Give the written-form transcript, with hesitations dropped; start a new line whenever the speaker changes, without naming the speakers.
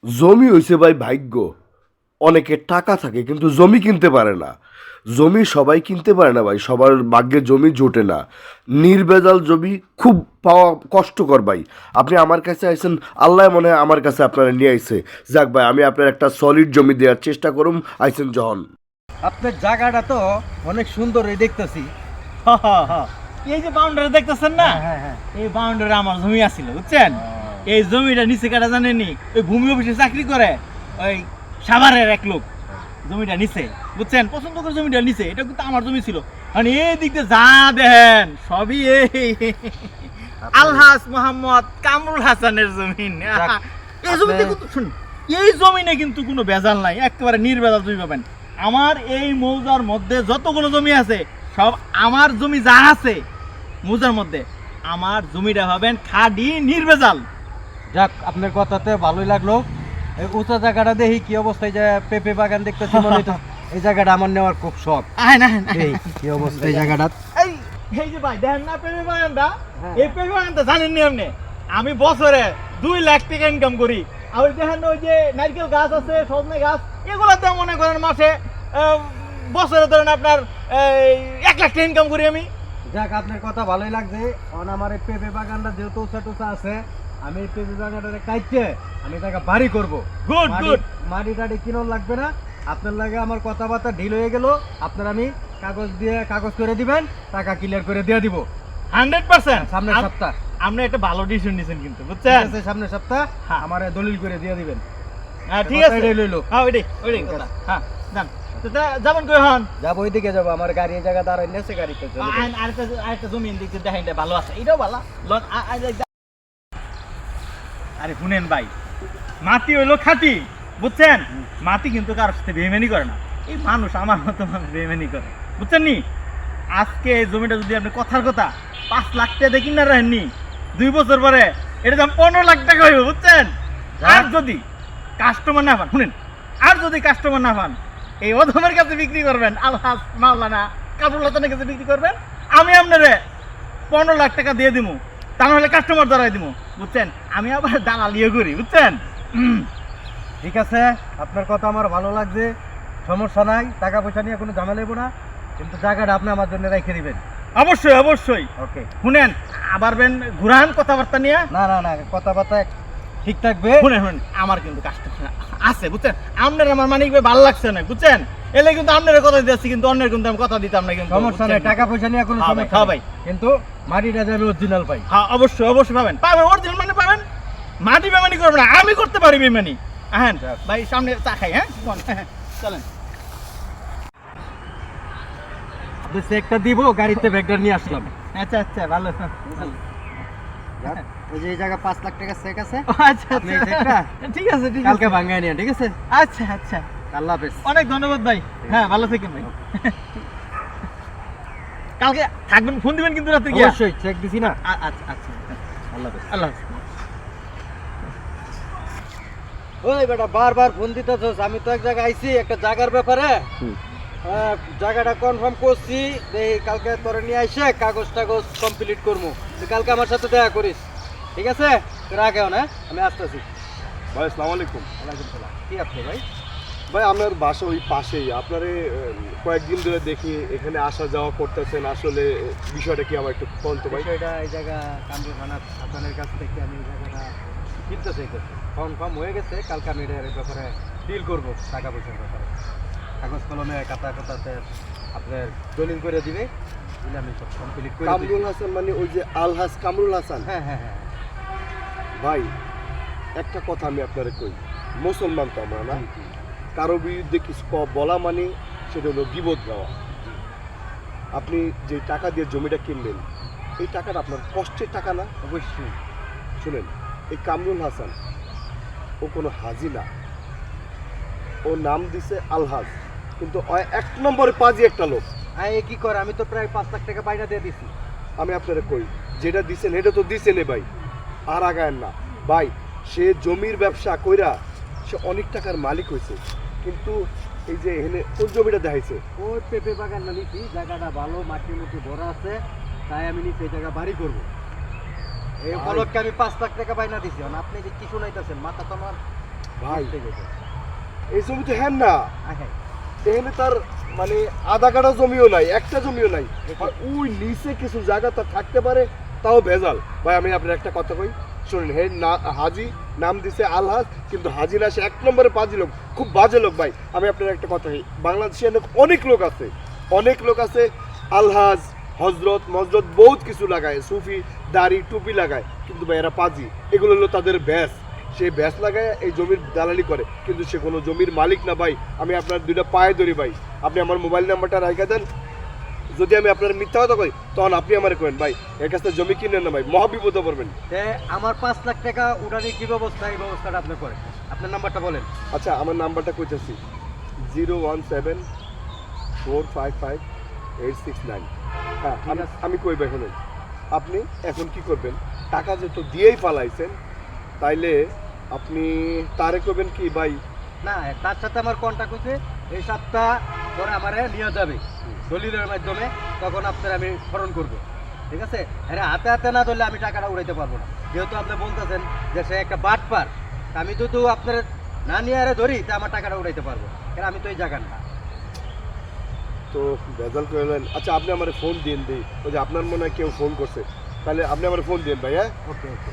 জমি হইছে ভাই ভাগ্য। অনেকের টাকা থাকে কিন্তু জমি কিনতে পারে না। জমি সবাই কিনতে পারে না ভাই, সবার ভাগ্যে জমি জোটে না। নির্ভেজাল জমি খুব পাওয়া কষ্টকর ভাই। আপনি আমার কাছে আইছেন, আল্লাহ মনে হয় আমার কাছে আপনারা নিয়ে আইছে। যাক ভাই, আমি আপনার একটা সলিড জমি দেওয়ার চেষ্টা করুম, আইছেন যখন।
আপনার জায়গাটা তো অনেক সুন্দর দেখতেছি।
এই যে বাউন্ডারি দেখতেছেন না, এই বাউন্ডারি আমার জমি আছিল, বুঝছেন? এই জমিটা নিচে কাটা জানেনি, ওই ভূমি অফিসে চাকরি করে ওই সাভারের এক লোক জমিটা নিচে, বুঝছেন? পছন্দ করে জমিটা নিচে, এটা কিন্তু আমার জমি ছিল। মানে এই দিক দিয়ে যা দেখেন সবই এই আলহাজ মোহাম্মদ কামরুল হাসানের জমিন। এই জমিতে কিন্তু শুন, এই জমিনে কিন্তু কোনো ভেজাল নাই, একেবারে নির্ভেজাল জমি পাবেন। আমার এই মৌজার মধ্যে যতগুলো জমি আছে সব আমার জমি যা আছে মৌজার মধ্যে, আমার জমিটা পাবেন খাঁটি নির্ভেজাল।
যাক, আপনার কথাতে ভালোই লাগলো। এই উঁচা জায়গাটা দেখি কি অবস্থায়, যে পেঁপে বাগান দেখতেছি মনে হইতো। এই জায়গাটা আমার নেওয়ার খুব শখ। এই কি অবস্থা এই জায়গাটা।
এই এই যে ভাই দেখেন না পেঁপে বাগানটা,
হ্যাঁ।
এই পেঁপে বাগানটা জানেননি আপনি? আমি বছরে 2 লাখ টাকা ইনকাম করি। আর ওই দেখেন ওই যে নারকেল গাছ আছে, সজনে গাছ, এগুলোতে মনে করেন মাসে বছরে ধরেন আপনার 1 লাখ টাকা ইনকাম করি আমি।
যাক, আপনার কথা ভালোই লাগছে। কারণ আমার এই পেঁপে বাগানটা যেহেতু উঁচা টুচা আছে, আমি এই পেঁপে বাগানটা কাটছে আমি তাকে বাড়ি করবো।
Good good.
মাটি টাটি কিনোর লাগবে না। আপনার লাগে আমার কথাবার্তা ঢিল হয়ে গেল। আপনার আমি কাগজ করে দিবেন, টাকা ক্লিয়ার করে দিয়ে দিব
100%।
সামনের সপ্তাহ।
আপনি একটা ভালো ডিসিশন নিয়েছেন কিন্তু,
ঠিক
বুঝছেন?
আছে, সামনের সপ্তাহ
হ্যাঁ।
আমার দলিল করে দিয়ে দিবেন।
হ্যাঁ ঠিক
কথা
আছে,
এটাই লইলো।
হ্যাঁ ওইটাই ওইটাই
ঠিক
কথা।
আছে।
হ্যাঁ যান, তো যাবেন কই হন?
যাবো ওইদিকে যাবো, আমার গাড়ি এই জায়গা দাঁড়াই নেছে, গাড়িতে চলে যাবো।
আরেকটা জমি দিকে দেখেন, এটা ভালো আছে, এটাও ভালো। আরে শুনেন ভাই, মাটি হইলো খাঁটি, বুঝছেন? মাটি কিন্তু কারোর সাথে বেইমানি করে না। এই মানুষ আমার মতো মানুষ বেইমানি করে, বুঝছেন নি? আজকে এই জমিটা যদি আপনি কথার কথা 5 লাখ টাকা দেখি না রাখেননি, 2 বছর পরে এটা দাম 15 লাখ টাকা হইব, বুঝছেন? আর যদি কাস্টমার না পান, শুনেন, আর যদি কাস্টমার না পান, এই অধমের কাছে বিক্রি করবেন, আলহাজ মাওলানা কাবুল হাসানের কাছে বিক্রি করবেন। আমি আপনারে 15 লাখ টাকা দিয়ে দিব, তা নাহলে কাস্টমার ধরাই দিব, বুঝছেন? আমি আবার দালালিও করি, বুঝছেন?
ঠিক আছে, আপনার কথা আমার ভালো লাগছে। সমস্যা নাই, টাকা পয়সা নিয়ে কোনো ঝামেলা হইব না। কিন্তু জায়গাটা আপনি আমার জন্য রেখে দিবেন।
অবশ্যই অবশ্যই।
ওকে।
শুনেন, আবার ঘুরান কথাবার্তা নিয়ে।
না না না, কথাবার্তা ঠিক থাকবে।
শুনেন শুনেন, আমার কিন্তু কাস্টমার আছে, বুঝছেন? আপনার আমার মানিক ভাই ভালো লাগছে না, বুঝছেন? এলে কিন্তু আপনার কথা দিচ্ছি, কিন্তু অন্যের কিন্তু আমি কথা দিতাম না কিন্তু,
সমস্যা নেই, টাকা পয়সা নিয়ে কোনো
হ্যাঁ ভাই,
সমস্যা
হ্যাঁ
নেই।
ভাই।
কিন্তু মাটিটা যাবে অরিজিনাল পাই।
হ্যাঁ অবশ্যই অবশ্যই পাবেন, পাবেন অরিজিনাল মানে পাবেন। মাটি বেমানি করবেন না, আমি করতে পারি বেমানি। হ্যাঁ ভাই, সামনে চা খাই। হ্যাঁ চলেন।
আপনি চেকটা দিব, গাড়িতে ব্যাগটা নিয়ে আসলাম।
আচ্ছা আচ্ছা, ভালো।
ওই যে এই জায়গা 5 লাখ টাকা চেক আছে।
আচ্ছা
আপনি এই চেকটা
ঠিক আছে, ঠিক আছে,
কালকে ভাঙায় নিয়ে, ঠিক আছে?
আচ্ছা আচ্ছা,
আল্লাহ হাফেজ।
অনেক ধন্যবাদ ভাই। হ্যাঁ ভালো থাকেন ভাই। কালকে থাকবেন, ফোন দিবেন কিন্তু রাতে গিয়া।
অবশ্যই, চেক দিছি না।
আচ্ছা আচ্ছা,
আল্লাহ হাফেজ।
আল্লাহ হাফেজ।
ওই বেটা, বারবার ফোন দিতেছস। আমি তো এক জায়গায় আইছি একটা জায়গার ব্যাপারে। জায়গাটা কনফার্ম করছি, দেখি কালকে তোরে নিয়ে আইসে কাগজ টাগজ কমপ্লিট করবো। তুই কালকে আমার সাথে দেখা করিস, ঠিক আছে? তোর আগে না, আমি আসতেছি।
ভাই আসসালামু আলাইকুম।
ওয়ালাইকুম সালাম। কি আপনি ভাই?
ভাই আপনার বাসা ওই পাশেই, আপনারে কয়েকদিন ধরে দেখি এখানে আসা যাওয়া করতেছেন। আসলে বিষয়টা কি আমার একটু বলুন তো ভাই।
বিষয়টা এই জায়গা কামরুল হাসানের কাছ থেকে আমি এই জায়গাটা কিনতে চাইতেছি। কনফার্ম হয়ে গেছে, কালকে আমি এর ব্যাপারে ডিল করবো, টাকা পয়সার ব্যাপারে। কাগজ কলমে খাতা খাতাতে আপনার দলিল করে দিবে, দিলে আমি সব কমপ্লিট করে দিই।
কামরুল হাসান মানে ওই যে আলহাজ কামরুল হাসান?
হ্যাঁ হ্যাঁ হ্যাঁ।
ভাই একটা কথা আমি আপনারে কই, মুসলমান তো আমরা না, কারো বিরুদ্ধে কিছু বলা মানে সেটা হলো বিপদ গাওয়া। আপনি যে টাকা দিয়ে জমিটা কিনলেন, এই টাকাটা আপনার কষ্টের টাকা না?
অবশ্যই।
শুনেন, এই কামরুল হাসান ও কোনো হাজি না, ও নাম দিছে আলহাজ, কিন্তু ও 1 নম্বরে পাজি একটা লোক।
এ কি করে? আমি তো প্রায় 5 লাখ টাকা বাইনা দিয়ে দিছি।
আমি আপনারে কই, যেটা দিছেন এটা তো দিছেনে ভাই, আর আগায়েন না ভাই। সে জমির ব্যবসা কইরা সে অনেক টাকার মালিক হয়েছে, কিন্তু এই যে এখানে কোন জমিটা দেখাইছে,
ওই পেঁপে বাগান না নিছি, জায়গাটা ভালো, মাটি মুটি ভরা আছে, তাই আমি নিচে এই জায়গা বাড়ি করবো। এই
ভাই।
উপলক্ষে আমি 5 লাখ টাকা বাইনা দিছি। আপনি যে কি শুনাইতেছেন, মাথা তো আমার
ভাই
ঠিক আছে
এই জমি তো হ্যাঁ না
আহে
এখানে তার মানে আধা কাটা জমিও নাই, একটা জমিও নাই, আর ওই নিচে কিছু জায়গা তার থাকতে পারে, তাও ভেজাল। ভাই আমি আপনার একটা কথা কই শুনুন, হে না হাজি নাম দিছে আলহাজ, কিন্তু হাজি না, সে এক নম্বরে পাজি লোক, খুব বাজে লোক। ভাই আমি আপনার একটা কথা কই, বাংলাদেশে অনেক লোক আছে, অনেক লোক আছে আলহাজ হজরত মজরত বহুত কিছু লাগায়, সুফি দাড়ি টুপি লাগায়, কিন্তু ভাই এরা পাজি, এগুলো হলো তাদের ব্যাস। সে ব্যাস লাগায় এই জমির দালালি করে, কিন্তু সে কোনো জমির মালিক না। ভাই আমি আপনার দুইটা পায়ে ধরি ভাই, আপনি আমার মোবাইল নাম্বারটা রাখা দেন, যদি আমি আপনার মিথ্যা কথা কই তখন আপনি আমার করেন ভাই, এর কাছ থেকে জমি কিনেন না ভাই, মহাবিপদে পড়বেন।
তে আমার 5 লাখ টাকা উঠানি কি ব্যবস্থা, এই ব্যবস্থাটা আপনি করেন। আপনার নাম্বারটা বলেন।
আচ্ছা আমার নাম্বারটা কইতেছি 017-455-869। হ্যাঁ
ঠিক আছে।
আমি কই ভাই শুনুন, আপনি এখন কি করবেন, টাকা যেহেতু দিয়েই পালাইছেন, তাইলে আপনি তারে করবেন কি ভাই,
না তার সাথে আমার কন্ট্যাক্ট হচ্ছে, এই সপ্তাহ পরে আমারে নিয়ে যাবে দলিলের মাধ্যমে, তখন আপনার আমি স্মরণ করব, ঠিক আছে? আরে হাতে হাতে না ধরলে আমি টাকাটা উড়াইতে পারবো না, যেহেতু আপনি বলতেছেন যে সে একটা বাটপার, আমি তো আপনার না নিয়ে আরে ধরি তা আমার টাকাটা উড়াইতে পারবো, কারণ আমি তো এই জায়গার না।
তো ভেজাল করলেন। আচ্ছা আপনি আমার ফোন দিন দিই, ওই যে আপনার মনে হয় কেউ ফোন করছে, তাহলে আপনি আমার ফোন দিন ভাই। হ্যাঁ
ওকে ওকে